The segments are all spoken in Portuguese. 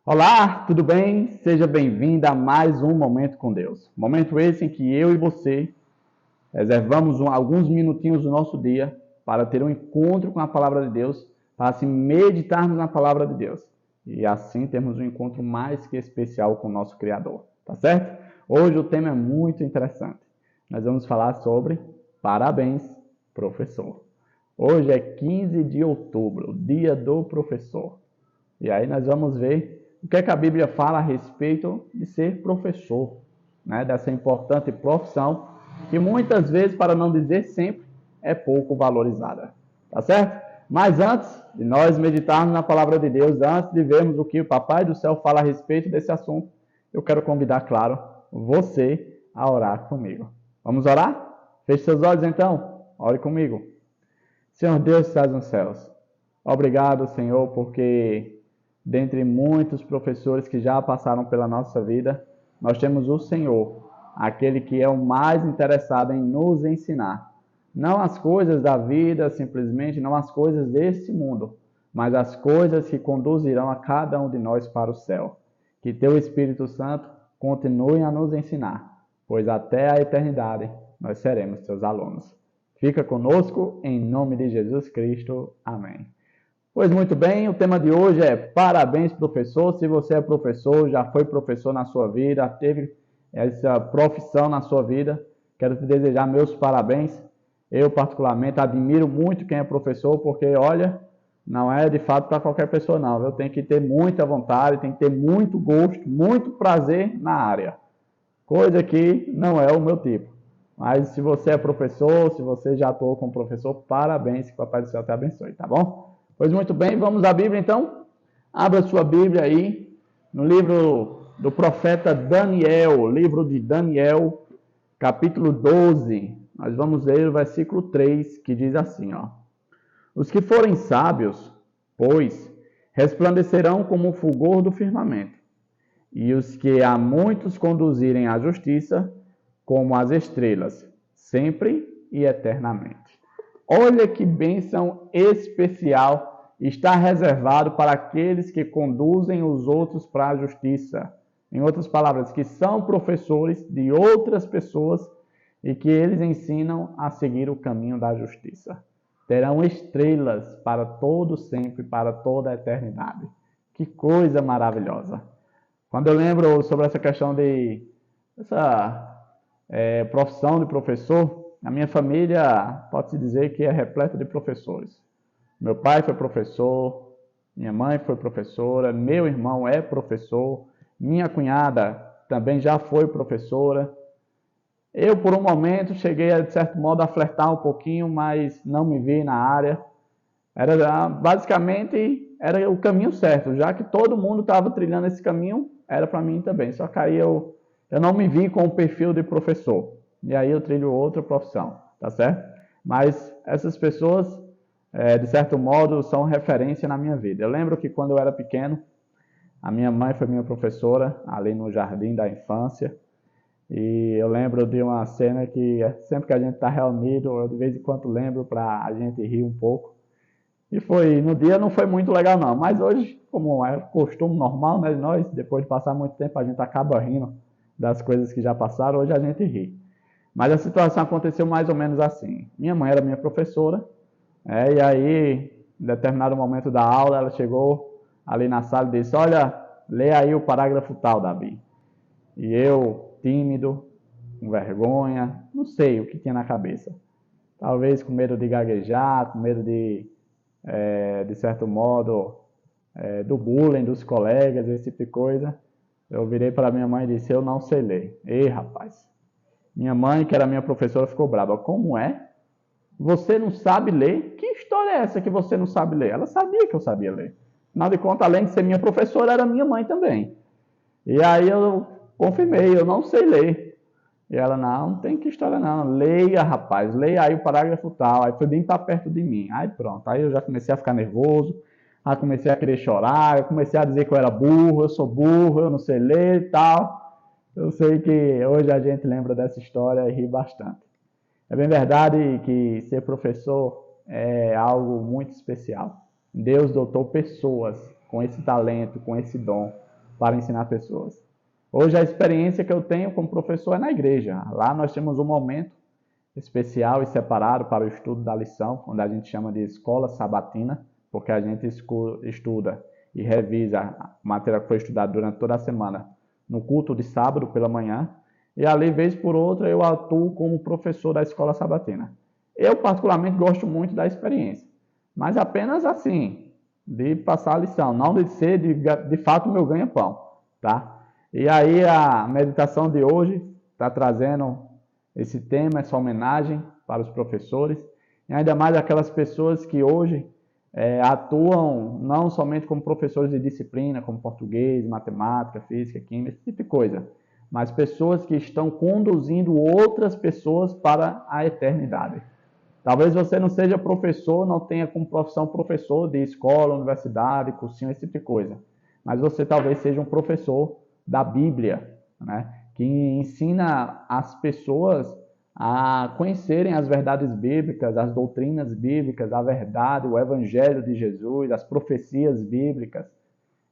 Olá, tudo bem? Seja bem-vindo a mais um Momento com Deus. Momento esse em que eu e você reservamos alguns minutinhos do nosso dia para ter um encontro com a Palavra de Deus, para assim meditarmos na Palavra de Deus. E assim termos um encontro mais que especial com o nosso Criador, tá certo? Hoje o tema é muito interessante. Nós vamos falar sobre Parabéns, Professor. Hoje é 15 de outubro, Dia do Professor. E aí nós vamos ver o que a Bíblia fala a respeito de ser professor, né? Dessa importante profissão que muitas vezes, para não dizer sempre, é pouco valorizada. Tá certo? Mas antes de nós meditarmos na palavra de Deus, antes de vermos o que o Papai do Céu fala a respeito desse assunto, eu quero convidar, claro, você a orar comigo. Vamos orar? Feche seus olhos então, ore comigo. Senhor Deus que estás nos céus, obrigado, Senhor, porque dentre muitos professores que já passaram pela nossa vida, nós temos o Senhor, aquele que é o mais interessado em nos ensinar. Não as coisas da vida, simplesmente, não as coisas deste mundo, mas as coisas que conduzirão a cada um de nós para o céu. Que teu Espírito Santo continue a nos ensinar, pois até a eternidade nós seremos teus alunos. Fica conosco, em nome de Jesus Cristo. Amém. Pois muito bem, o tema de hoje é Parabéns, professor. Se você é professor, já foi professor na sua vida, teve essa profissão na sua vida, quero te desejar meus parabéns. Eu, particularmente, admiro muito quem é professor, porque, olha, não é de fato para qualquer pessoa, não. Eu tenho que ter muita vontade, tem que ter muito gosto, muito prazer na área. Coisa que não é o meu tipo. Mas se você é professor, se você já atuou como professor, parabéns, que o Papai do Céu te abençoe, tá bom? Pois muito bem, vamos à Bíblia então? Abra sua Bíblia aí, no livro do profeta Daniel, livro de Daniel, capítulo 12. Nós vamos ler o versículo 3, que diz assim, ó. Os que forem sábios, pois, resplandecerão como o fulgor do firmamento, e os que a muitos conduzirem à justiça, como as estrelas, sempre e eternamente. Olha que bênção especial está reservado para aqueles que conduzem os outros para a justiça. Em outras palavras, que são professores de outras pessoas e que eles ensinam a seguir o caminho da justiça. Terão estrelas para todo sempre, para toda a eternidade. Que coisa maravilhosa! Quando eu lembro sobre essa questão de profissão de professor, a minha família pode-se dizer que é repleta de professores. Meu pai foi professor, minha mãe foi professora, meu irmão é professor, minha cunhada também já foi professora. Eu, por um momento, cheguei, de certo modo, a flertar um pouquinho, mas não me vi na área. Basicamente, era o caminho certo, já que todo mundo estava trilhando esse caminho, era para mim também. Só que aí eu não me vi com o perfil de professor. E aí eu trilho outra profissão, tá certo? Mas essas pessoas, de certo modo, são referência na minha vida. Eu lembro que quando eu era pequeno, a minha mãe foi minha professora, ali no jardim da infância. E eu lembro de uma cena que sempre que a gente está reunido, eu de vez em quando lembro para a gente rir um pouco. E no dia não foi muito legal não, mas hoje, como é costume normal, né, nós, depois de passar muito tempo, a gente acaba rindo das coisas que já passaram, hoje a gente ri. Mas a situação aconteceu mais ou menos assim. Minha mãe era minha professora, e aí, em determinado momento da aula, ela chegou ali na sala e disse, olha, lê aí o parágrafo tal, Davi. E eu, tímido, com vergonha, não sei o que tinha na cabeça. Talvez com medo de gaguejar, com medo de certo modo, do bullying dos colegas, esse tipo de coisa. Eu virei para minha mãe e disse, eu não sei ler. Ei, rapaz. Minha mãe, que era minha professora, ficou brava. Como é? Você não sabe ler? Que história é essa que você não sabe ler? Ela sabia que eu sabia ler. Afinal de contas, além de ser minha professora, era minha mãe também. E aí eu confirmei, eu não sei ler. E ela, não tem que história não. Leia, rapaz, leia aí o parágrafo tal. Aí foi bem para perto de mim. Aí pronto, aí eu já comecei a ficar nervoso. Aí comecei a querer chorar. Eu comecei a dizer que eu era burro, eu sou burro, eu não sei ler e tal. Eu sei que hoje a gente lembra dessa história e ri bastante. É bem verdade que ser professor é algo muito especial. Deus dotou pessoas com esse talento, com esse dom, para ensinar pessoas. Hoje a experiência que eu tenho como professor é na igreja. Lá nós temos um momento especial e separado para o estudo da lição, onde a gente chama de escola sabatina, porque a gente estuda e revisa a matéria que foi estudada durante toda a semana no culto de sábado pela manhã, e ali, vez por outra, eu atuo como professor da escola sabatina. Eu, particularmente, gosto muito da experiência, mas apenas assim, de passar a lição, não de ser, de fato, o meu ganha-pão, tá? E aí, a meditação de hoje está trazendo esse tema, essa homenagem para os professores, e ainda mais aquelas pessoas que hoje atuam não somente como professores de disciplina, como português, matemática, física, química, esse tipo de coisa, mas pessoas que estão conduzindo outras pessoas para a eternidade. Talvez você não seja professor, não tenha como profissão professor de escola, universidade, cursinho, esse tipo de coisa, mas você talvez seja um professor da Bíblia, né? Que ensina as pessoas a conhecerem as verdades bíblicas, as doutrinas bíblicas, a verdade, o evangelho de Jesus, as profecias bíblicas.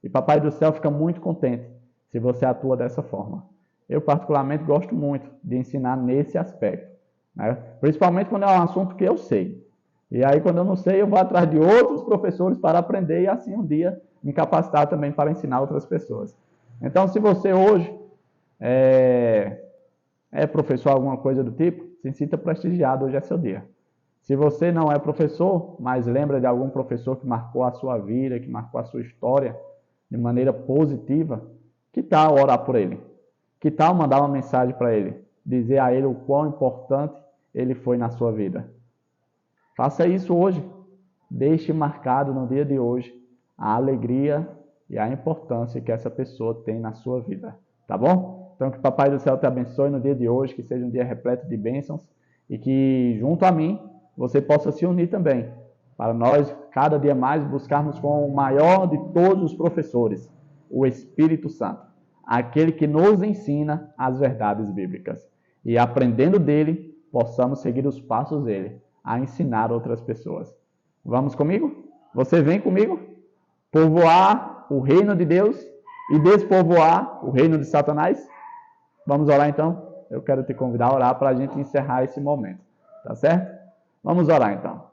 E Papai do Céu fica muito contente se você atua dessa forma. Eu particularmente gosto muito de ensinar nesse aspecto, né? Principalmente quando é um assunto que eu sei. E aí quando eu não sei, eu vou atrás de outros professores para aprender e assim um dia me capacitar também para ensinar outras pessoas. Então, se você hoje é professor, alguma coisa do tipo, se sinta prestigiado, hoje é seu dia. Se você não é professor, mas lembra de algum professor que marcou a sua vida, que marcou a sua história de maneira positiva, que tal orar por ele? Que tal mandar uma mensagem para ele? Dizer a ele o quão importante ele foi na sua vida. Faça isso hoje. Deixe marcado no dia de hoje a alegria e a importância que essa pessoa tem na sua vida. Tá bom? Então que o Papai do Céu te abençoe no dia de hoje, que seja um dia repleto de bênçãos e que junto a mim você possa se unir também, para nós cada dia mais buscarmos com o maior de todos os professores, o Espírito Santo, aquele que nos ensina as verdades bíblicas. E aprendendo dele, possamos seguir os passos dele, a ensinar outras pessoas. Vamos comigo? Você vem comigo? Povoar o reino de Deus e despovoar o reino de Satanás? Vamos orar então? Eu quero te convidar a orar para a gente encerrar esse momento. Tá certo? Vamos orar então.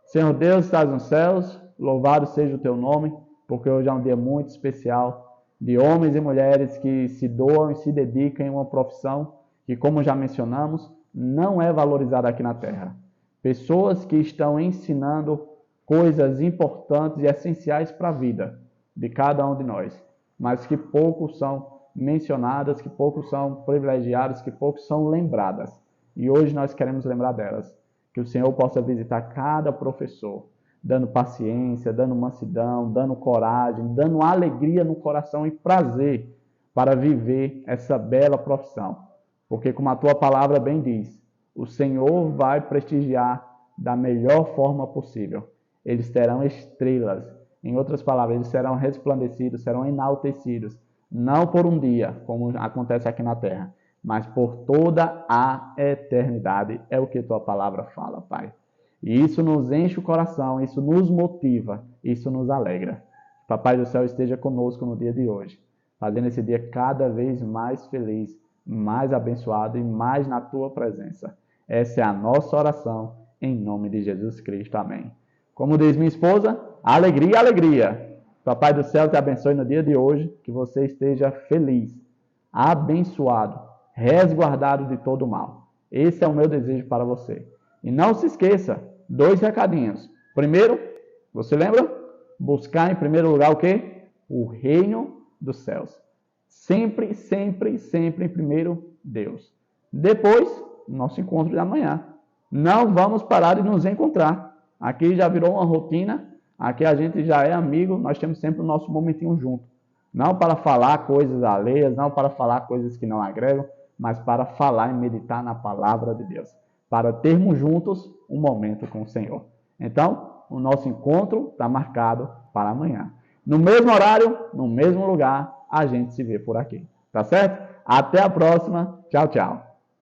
Senhor Deus, estás nos céus, louvado seja o teu nome, porque hoje é um dia muito especial de homens e mulheres que se doam e se dedicam em uma profissão que, como já mencionamos, não é valorizada aqui na Terra. Pessoas que estão ensinando coisas importantes e essenciais para a vida de cada um de nós, mas que poucos são mencionadas, que poucos são privilegiadas, que poucos são lembradas. E hoje nós queremos lembrar delas. Que o Senhor possa visitar cada professor, dando paciência, dando mansidão, dando coragem, dando alegria no coração e prazer para viver essa bela profissão. Porque, como a tua palavra bem diz, o Senhor vai prestigiar da melhor forma possível. Eles terão estrelas. Em outras palavras, eles serão resplandecidos, serão enaltecidos. Não por um dia, como acontece aqui na terra, mas por toda a eternidade. É o que tua palavra fala, Pai. E isso nos enche o coração, isso nos motiva, isso nos alegra. Papai do céu esteja conosco no dia de hoje, fazendo esse dia cada vez mais feliz, mais abençoado e mais na tua presença. Essa é a nossa oração, em nome de Jesus Cristo. Amém. Como diz minha esposa, alegria, alegria. Papai do céu te abençoe no dia de hoje, que você esteja feliz, abençoado, resguardado de todo o mal. Esse é o meu desejo para você. E não se esqueça, 2 recadinhos. Primeiro, você lembra? Buscar em primeiro lugar o quê? O reino dos céus. Sempre, sempre, sempre em primeiro Deus. Depois, nosso encontro de amanhã. Não vamos parar de nos encontrar. Aqui já virou uma rotina. Aqui a gente já é amigo. Nós temos sempre o nosso momentinho junto. Não para falar coisas alheias, não para falar coisas que não agregam, mas para falar e meditar na palavra de Deus. Para termos juntos um momento com o Senhor. Então, o nosso encontro está marcado para amanhã. No mesmo horário, no mesmo lugar, a gente se vê por aqui. Tá certo? Até a próxima. Tchau, tchau.